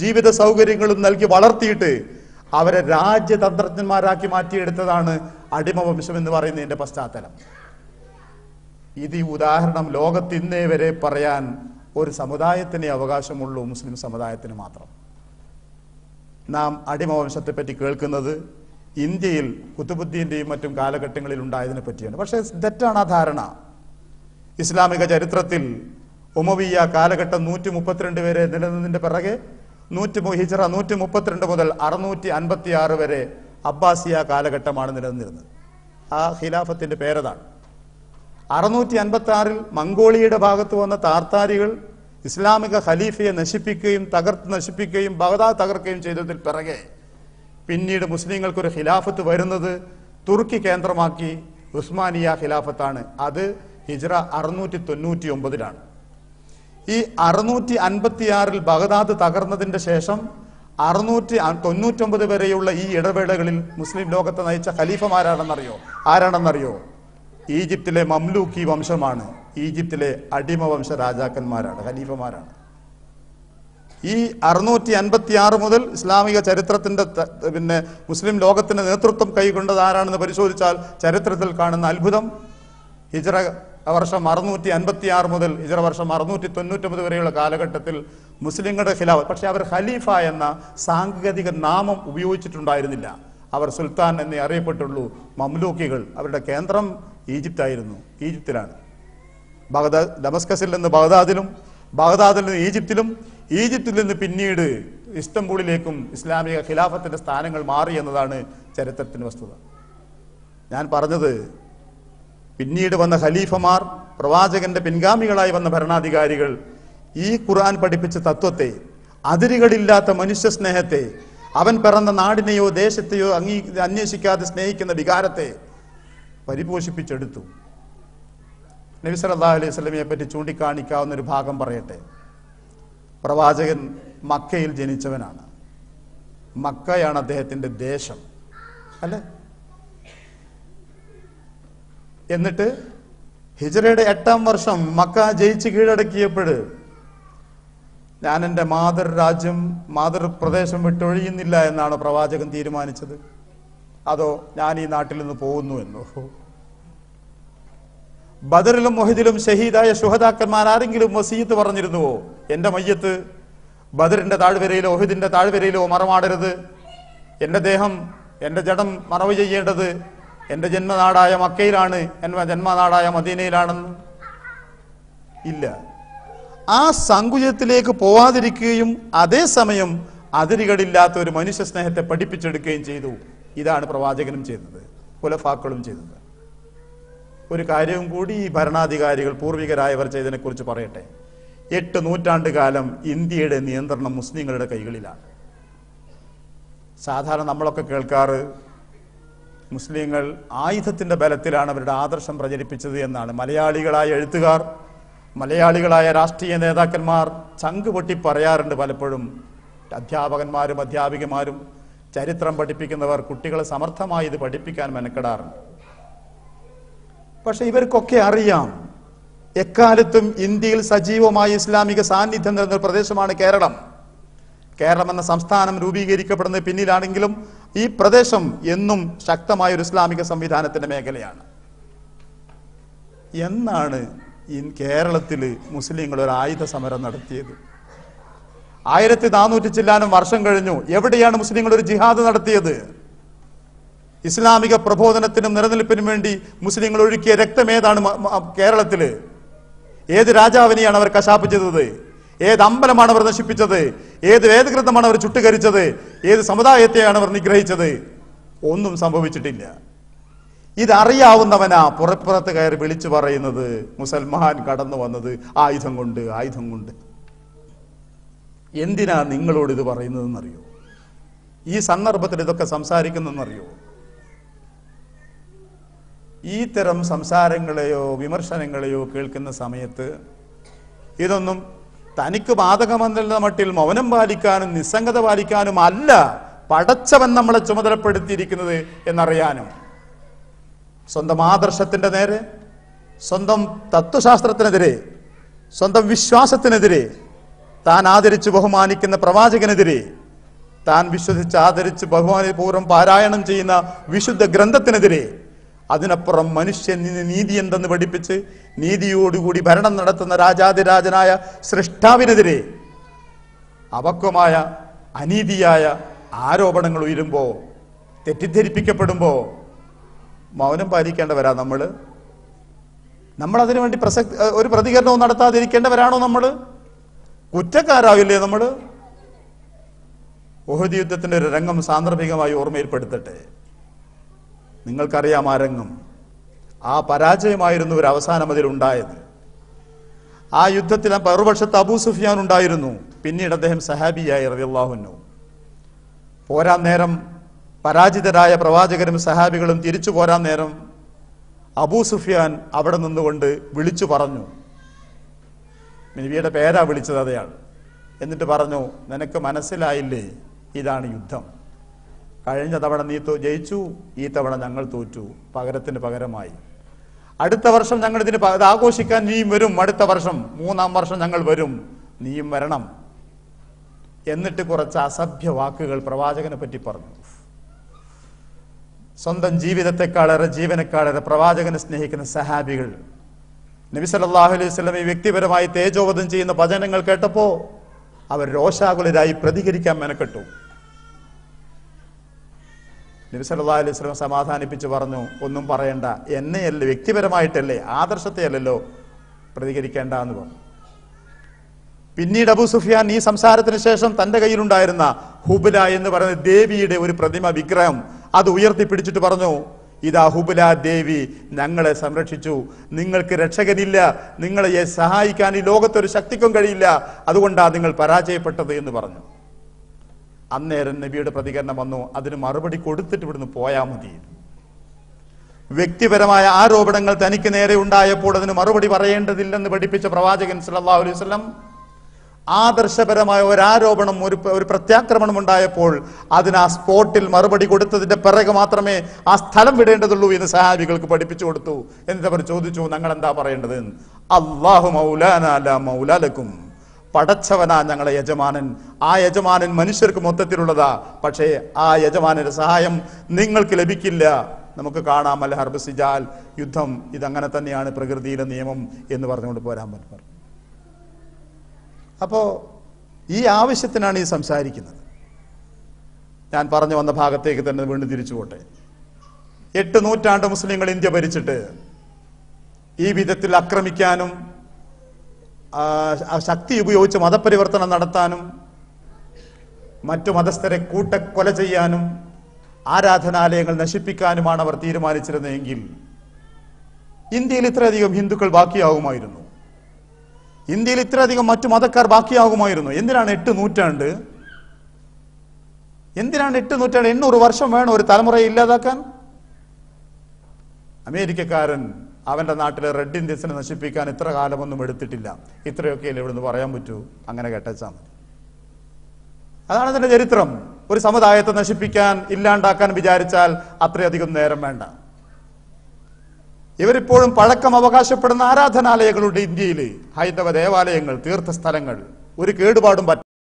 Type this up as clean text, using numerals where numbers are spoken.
ജീവിത സൗകര്യങ്ങളും നൽകി വളർത്തിയിട്ട് അവരെ രാജ്യതന്ത്രജ്ഞന്മാരാക്കി മാറ്റിയെടുത്തതാണ് അടിമവംശം എന്ന് പറയുന്നതിന്റെ പശ്ചാത്തലം. ഇത് ഈ ഉദാഹരണം ലോകത്ത് ഇന്നേ വരെ പറയാൻ ഒരു സമുദായത്തിനെ അവകാശമുള്ളൂ, മുസ്ലിം സമുദായത്തിന് മാത്രം. നാം അടിമവംശത്തെ പറ്റി കേൾക്കുന്നത് ഇന്ത്യയിൽ കുത്തുബുദ്ദീന്റെയും മറ്റും കാലഘട്ടങ്ങളിൽ ഉണ്ടായതിനെ പറ്റിയാണ്. പക്ഷേ തെറ്റാണ് ആ ധാരണ. ഇസ്ലാമിക ചരിത്രത്തിൽ ഉമവിയ്യ കാലഘട്ടം 132 വരെ നിലനിന്നതിന്റെ പിറകെ ഹിജ്റ 132 മുതൽ 656 വരെ അബ്ബാസിയ കാലഘട്ടമാണ് നിലനിന്നിരുന്നത്. ആ ഖിലാഫത്തിന്റെ പേരതാണ്. 656 മംഗോളിയയുടെ ഭാഗത്ത് വന്ന താർത്താരികൾ ഇസ്ലാമിക ഖലീഫയെ നശിപ്പിക്കുകയും ബഗ്ദാദ് തകർക്കുകയും ചെയ്തതിൽ പിറകെ പിന്നീട് മുസ്ലിങ്ങൾക്കൊരു ഖിലാഫത്ത് വരുന്നത് തുർക്കി കേന്ദ്രമാക്കി ഉസ്മാനിയ ഖിലാഫത്താണ്. അത് ഹിജ്റ 699 ഈ 656 ബഗ്ദാദ് തകർന്നതിന്റെ ശേഷം 699 വരെയുള്ള ഈ ഇടവേളകളിൽ മുസ്ലിം ലോകത്തെ നയിച്ച ആരാണെന്നറിയോ? ഈജിപ്തിലെ മംലൂക്കി വംശമാണ്. ഈജിപ്തിലെ അടിമവംശ രാജാക്കന്മാരാണ്, ഖലീഫമാരാണ്. ഈ 656 മുതൽ ഇസ്ലാമിക ചരിത്രത്തിന്റെ മുസ്ലിം ലോകത്തിന്റെ നേതൃത്വം കൈകൊണ്ടത് ആരാണെന്ന് പരിശോധിച്ചാൽ ചരിത്രത്തിൽ കാണുന്ന അത്ഭുതം ഹിജ്റ വർഷം 656 മുതൽ ഹിജ്റ വർഷം 699 വരെയുള്ള കാലഘട്ടത്തിൽ മുസ്ലിങ്ങളുടെ ഖിലാഫത്ത്. പക്ഷെ അവർ ഖലീഫ എന്ന സാങ്കേതിക നാമം ഉപയോഗിച്ചിട്ടുണ്ടായിരുന്നില്ല. അവർ സുൽത്താൻ എന്നേ അറിയപ്പെട്ടുള്ളൂ. മംലൂക്കികൾ അവരുടെ കേന്ദ്രം ഈജിപ്തിലാണ്. ഡമസ്കസിൽ നിന്ന് ബഗ്ദാദിലും, ബഗ്ദാദിൽ നിന്ന് ഈജിപ്തിൽ നിന്ന് പിന്നീട് ഇസ്തംബൂളിലേക്കും ഇസ്ലാമിക ഖിലാഫത്തിന്റെ സ്ഥാനങ്ങൾ മാറി എന്നതാണ് ചരിത്രത്തിന്റെ വസ്തുത. ഞാൻ പറഞ്ഞത്, പിന്നീട് വന്ന ഖലീഫമാർ, പ്രവാചകന്റെ പിൻഗാമികളായി വന്ന ഭരണാധികാരികൾ ഈ ഖുർആൻ പഠിപ്പിച്ച തത്വത്തെ, അതിരുകളില്ലാത്ത മനുഷ്യ സ്നേഹത്തെ, അവൻ പിറന്ന നാടിനെയോ ദേശത്തെയോ അന്വേഷിക്കാതെ സ്നേഹിക്കുന്ന വികാരത്തെ പരിപോഷിപ്പിച്ചെടുത്തു. നബി സല്ലല്ലാഹു അലൈഹി വസല്ലമയെ പറ്റി ചൂണ്ടിക്കാണിക്കാവുന്ന ഒരു ഭാഗം പറയട്ടെ. പ്രവാചകൻ മക്കയിൽ ജനിച്ചവനാണ്. മക്കയാണ് അദ്ദേഹത്തിന്റെ ദേശം, അല്ലെ? എന്നിട്ട് ഹിജ്റയുടെ 8-ാം വർഷം മക്ക ജയിച്ച് കീഴടക്കിയപ്പോൾ ഞാൻ എൻ്റെ മാതൃപ്രദേശം വിട്ടൊഴിയുന്നില്ല എന്നാണ് പ്രവാചകൻ തീരുമാനിച്ചത്? അതോ ഞാൻ ഈ നാട്ടിൽ നിന്ന് പോകുന്നു എന്നോ? ബദറിലും മുഹദിലും ഷഹീദായ ശുഹദാക്കന്മാർ ആരെങ്കിലും വസീയത്ത് പറഞ്ഞിരുന്നുവോ? എന്റെ മയ്യത്ത് ബദറിന്റെ താഴ്വരയിലോ ഉഹദിന്റെ താഴ്വരയിലോ മറമാടരുത്, എന്റെ ദേഹം, എന്റെ ജഡം മറവ് ചെയ്യേണ്ടത് എന്റെ ജന്മനാടായ മക്കയിലാണ്, എന്റെ ജന്മനാടായ മദീനയിലാണെന്ന് ഇല്ല. ആ സങ്കുചത്തിലേക്ക് പോവാതിരിക്കുകയും അതേസമയം അതിരുകളില്ലാത്ത ഒരു മനുഷ്യ സ്നേഹത്തെ പഠിപ്പിച്ചെടുക്കുകയും ചെയ്തു. ഇതാണ് പ്രവാചകനും ചെയ്തത്, ഖുലഫാക്കളും ചെയ്തത്. ഒരു കാര്യവും കൂടി ഈ ഭരണാധികാരികൾ പൂർവികരായവർ ചെയ്തതിനെ കുറിച്ച് പറയട്ടെ. 8 നൂറ്റാണ്ട് കാലം ഇന്ത്യയുടെ നിയന്ത്രണം മുസ്ലിങ്ങളുടെ കൈകളിലാണ്. സാധാരണ നമ്മളൊക്കെ കേൾക്കാറ് മുസ്ലിങ്ങൾ ആയുധത്തിന്റെ ബലത്തിലാണ് അവരുടെ ആദർശം പ്രചരിപ്പിച്ചത് എന്നാണ്. മലയാളികളായ എഴുത്തുകാർ, മലയാളികളായ രാഷ്ട്രീയ നേതാക്കന്മാർ ചങ്ക് പൊട്ടി പറയാറുണ്ട് പലപ്പോഴും. അധ്യാപകന്മാരും അധ്യാപികമാരും ചരിത്രം പഠിപ്പിക്കുന്നവർ കുട്ടികളെ സമർത്ഥമായി ഇത് പഠിപ്പിക്കാൻ മെനക്കെടാറുണ്ട്. പക്ഷെ ഇവർക്കൊക്കെ അറിയാം, എക്കാലത്തും ഇന്ത്യയിൽ സജീവമായ ഇസ്ലാമിക സാന്നിധ്യം നിറഞ്ഞ പ്രദേശമാണ് കേരളം. കേരളം എന്ന സംസ്ഥാനം രൂപീകരിക്കപ്പെടുന്നത് പിന്നിലാണെങ്കിലും ഈ പ്രദേശം എന്നും ശക്തമായ ഒരു ഇസ്ലാമിക സംവിധാനത്തിന്റെ മേഖലയാണ്. എന്നാണ് കേരളത്തിൽ മുസ്ലിങ്ങൾ ഒരു ആയുധ സമരം നടത്തിയത്? 1400 ചില്ലാനും വർഷം കഴിഞ്ഞു. എവിടെയാണ് മുസ്ലിങ്ങൾ ഒരു ജിഹാദ് നടത്തിയത്? ഇസ്ലാമിക പ്രബോധനത്തിനും നിലനിൽപ്പിനും വേണ്ടി മുസ്ലിങ്ങൾ ഒഴുക്കിയ രക്തമേതാണ് കേരളത്തില്? ഏത് രാജാവിനെയാണ് അവർ കശാപ്പ് ചെയ്തത്? ഏത് അമ്പലമാണ് അവർ നശിപ്പിച്ചത്? ഏത് വേദഗ്രന്ഥമാണ് അവർ ചുട്ടുകരിച്ചത്? ഏത് സമുദായത്തെയാണ് അവർ നിഗ്രഹിച്ചത്? ഒന്നും സംഭവിച്ചിട്ടില്ല. ഇതറിയാവുന്നവനാ പുറപ്പുറത്ത് കയറി വിളിച്ചു പറയുന്നത് മുസൽമാൻ കടന്നു വന്നത് ആയുധം കൊണ്ട്. എന്തിനാ നിങ്ങളോട് ഇത് പറയുന്നതെന്നറിയോ? ഈ സന്ദർഭത്തിൽ ഇതൊക്കെ സംസാരിക്കുന്നതെന്നറിയോ? ഈ തരം സംസാരങ്ങളെയോ വിമർശനങ്ങളെയോ കേൾക്കുന്ന സമയത്ത് ഇതൊന്നും തനിക്ക് ബാധകമെന്നുള്ള മട്ടിൽ മൗനം പാലിക്കാനും നിസ്സംഗത പാലിക്കാനും അല്ല പടച്ചവൻ നമ്മളെ ചുമതലപ്പെടുത്തിയിരിക്കുന്നത് എന്നറിയാനും, സ്വന്തം ആദർശത്തിന്റെ നേരെ, സ്വന്തം തത്വശാസ്ത്രത്തിനെതിരെ, സ്വന്തം വിശ്വാസത്തിനെതിരെ താൻ ആദരിച്ച് ബഹുമാനിക്കുന്ന പ്രവാചകനെതിരെ, താൻ വിശ്വസിച്ച് ആദരിച്ച് ബഹുമാനപൂർവ്വം പാരായണം ചെയ്യുന്ന വിശുദ്ധ ഗ്രന്ഥത്തിനെതിരെ, അതിനപ്പുറം മനുഷ്യൻ നീതി എന്തെന്ന് പഠിപ്പിച്ച് നീതിയോടുകൂടി ഭരണം നടത്തുന്ന രാജാതിരാജനായ സൃഷ്ടാവിനെതിരെ അപക്വമായ അനീതിയായ ആരോപണങ്ങൾ ഉയരുമ്പോ, തെറ്റിദ്ധരിപ്പിക്കപ്പെടുമ്പോ മൗനം പാലിക്കേണ്ടവരാ നമ്മൾ അതിനുവേണ്ടി ഒരു പ്രതികരണവും നടത്താതിരിക്കേണ്ടവരാണോ നമ്മൾ? കുറ്റക്കാരാവില്ലേ നമ്മൾ? ഉഹദ് യുദ്ധത്തിന്റെ ഒരു രംഗം സാന്ദർഭികമായി ഓർമ്മയിൽപ്പെടുത്തട്ടെ. നിങ്ങൾക്കറിയാം ആ രംഗം. ആ പരാജയമായിരുന്നു ഒരു അവസാനം അതിലുണ്ടായത്. ആ യുദ്ധത്തിൽ മറുപക്ഷത്ത് അബൂ സുഫിയാൻ ഉണ്ടായിരുന്നു. പിന്നീട് അദ്ദേഹം സഹാബിയായി റളിയല്ലാഹു അൻഹു. പോരാൻ നേരം പരാജിതരായ പ്രവാചകരും സഹാബികളും തിരിച്ചു പോരാൻ നേരം അബൂ സുഫിയാൻ അവിടെ നിന്നുകൊണ്ട് വിളിച്ചു പറഞ്ഞു, നബിയുടെ പേരാ വിളിച്ചത് അതെയാണ്. എന്നിട്ട് പറഞ്ഞു, നിനക്ക് മനസ്സിലായില്ലേ, ഇതാണ് യുദ്ധം. കഴിഞ്ഞ തവണ നീ ജയിച്ചു, ഈ തവണ ഞങ്ങൾ തോറ്റു. പകരത്തിന് പകരമായി അടുത്ത വർഷം ഞങ്ങൾ ഇതിന് ആഘോഷിക്കാൻ നീയും വരും. അടുത്ത വർഷം 3-ാം വർഷം ഞങ്ങൾ വരും, നീയും വരണം. എന്നിട്ട് കുറച്ച് അസഭ്യ വാക്കുകൾ പ്രവാചകനെ പറ്റി പറഞ്ഞു. സ്വന്തം ജീവിതത്തെക്കാളേറെ ജീവനേക്കാളേറെ പ്രവാചകനെ സ്നേഹിക്കുന്ന സഹാബികൾ നബി സല്ലല്ലാഹു അലൈഹി വസല്ലം വ്യക്തിപരമായി തേജോവധം ചെയ്യുന്ന വചനങ്ങൾ കേട്ടപ്പോ അവർ രോഷാകുലരായി പ്രതികരിക്കാൻ മെനക്കെട്ടു. നബി സല്ലല്ലാഹു അലൈഹി വസല്ലം സമാധാനിപ്പിച്ച് പറഞ്ഞു, ഒന്നും പറയണ്ട, എന്നെയല്ലേ, വ്യക്തിപരമായിട്ടല്ലേ, ആദർശത്തെ അല്ലല്ലോ പ്രതികരിക്കേണ്ട എന്ന് പറഞ്ഞു. പിന്നീട് അബൂ സുഫിയാൻ ഈ സംസാരത്തിന് ശേഷം തന്റെ കയ്യിലുണ്ടായിരുന്ന ഹുബല എന്ന് പറയുന്ന ദേവിയുടെ ഒരു പ്രതിമ വിഗ്രഹം അത് ഉയർത്തിപ്പിടിച്ചിട്ട് പറഞ്ഞു, ഇതാ ഹുബല ദേവി ഞങ്ങളെ സംരക്ഷിച്ചു, നിങ്ങൾക്ക് രക്ഷകനില്ല, നിങ്ങളെ സഹായിക്കാൻ ഈ ലോകത്തൊരു ശക്തിക്കും കഴിയില്ല, അതുകൊണ്ടാണ് നിങ്ങൾ പരാജയപ്പെട്ടത് എന്ന് പറഞ്ഞു. അന്നേരം നബിയുടെ പ്രതികരണം വന്നു, അതിന് മറുപടി കൊടുത്തിട്ട് ഇവിടുന്ന് പോയാൽ മതി. വ്യക്തിപരമായ ആരോപണങ്ങൾ തനിക്ക് നേരെ ഉണ്ടായപ്പോൾ അതിന് മറുപടി പറയേണ്ടതില്ലെന്ന് പഠിപ്പിച്ച പ്രവാചകൻ സല്ലല്ലാഹു അലൈഹി വസല്ലം ആദർശപരമായ ഒരാരോപണം, ഒരു പ്രത്യാക്രമണം ഉണ്ടായപ്പോൾ അതിന് ആ സ്പോട്ടിൽ മറുപടി കൊടുത്തതിന്റെ പിറകെ മാത്രമേ ആ സ്ഥലം വിടേണ്ടതുള്ളൂ എന്ന് സഹാബികൾക്ക് പഠിപ്പിച്ചു കൊടുത്തു. എന്നിട്ട് അവർ ചോദിച്ചു, ഞങ്ങൾ എന്താ പറയേണ്ടത്? അല്ലാഹു മൗലാനാ ലാ മൗലാ ലക്കും, പടച്ചവനാ ഞങ്ങളെ യജമാനൻ, ആ യജമാനൻ മനുഷ്യർക്ക് മൊത്തത്തിലുള്ളതാ, പക്ഷേ ആ യജമാനന്റെ സഹായം നിങ്ങൾക്ക് ലഭിക്കില്ല. നമുക്ക് കാണാം അൽ ഹർബ് സിജാൽ, യുദ്ധം ഇതങ്ങനെ തന്നെയാണ്, പ്രകൃതിയിലെ നിയമം എന്ന് പറഞ്ഞുകൊണ്ട് പോരാൻ പറ്റും. അപ്പോ ഈ ആവശ്യത്തിനാണ് ഈ സംസാരിക്കുന്നത്. ഞാൻ പറഞ്ഞു വന്ന ഭാഗത്തേക്ക് തന്നെ വീണ്ടും തിരിച്ചു പോട്ടെ. 8 നൂറ്റാണ്ട് മുസ്ലിങ്ങൾ ഇന്ത്യ ഭരിച്ചിട്ട് ഈ വിധത്തിൽ ആക്രമിക്കാനും ശക്തി ഉപയോഗിച്ച് മതപരിവർത്തനം നടത്താനും മറ്റു മതസ്ഥരെ കൂട്ടക്കൊല ചെയ്യാനും ആരാധനാലയങ്ങൾ നശിപ്പിക്കാനുമാണ് അവർ തീരുമാനിച്ചിരുന്നതെങ്കിൽ ഇന്ത്യയിൽ ഇത്രയധികം ഹിന്ദുക്കൾ ബാക്കിയാകുമായിരുന്നു, ഇന്ത്യയിൽ ഇത്രയധികം മറ്റു മതക്കാർ ബാക്കിയാകുമായിരുന്നു. എന്തിനാണ് 8 നൂറ്റാണ്ട്? എന്തിനാണ് 8 നൂറ്റാണ്ട്? 800 വർഷം വേണം ഒരു തലമുറയെ ഇല്ലാതാക്കാൻ? അമേരിക്കക്കാരൻ അവന്റെ നാട്ടിലെ റെഡ് ഇന്ത്യൻസിനെ നശിപ്പിക്കാൻ ഇത്ര കാലമൊന്നും എടുത്തിട്ടില്ല. ഇത്രയൊക്കെയല്ലേ ഇവിടുന്ന് പറയാൻ പറ്റൂ? അങ്ങനെ കേട്ടാൽ മതി. അതാണ് അതിന്റെ ചരിത്രം. ഒരു സമുദായത്തെ നശിപ്പിക്കാൻ, ഇല്ലാണ്ടാക്കാൻ വിചാരിച്ചാൽ അത്രയധികം നേരം വേണ്ട. ഇവരിപ്പോഴും പഴക്കം അവകാശപ്പെടുന്ന ആരാധനാലയങ്ങളുണ്ട് ഇന്ത്യയിൽ, ഹൈന്ദവ ദേവാലയങ്ങൾ, തീർത്ഥസ്ഥലങ്ങൾ, ഒരു കേടുപാടും പറ്റാ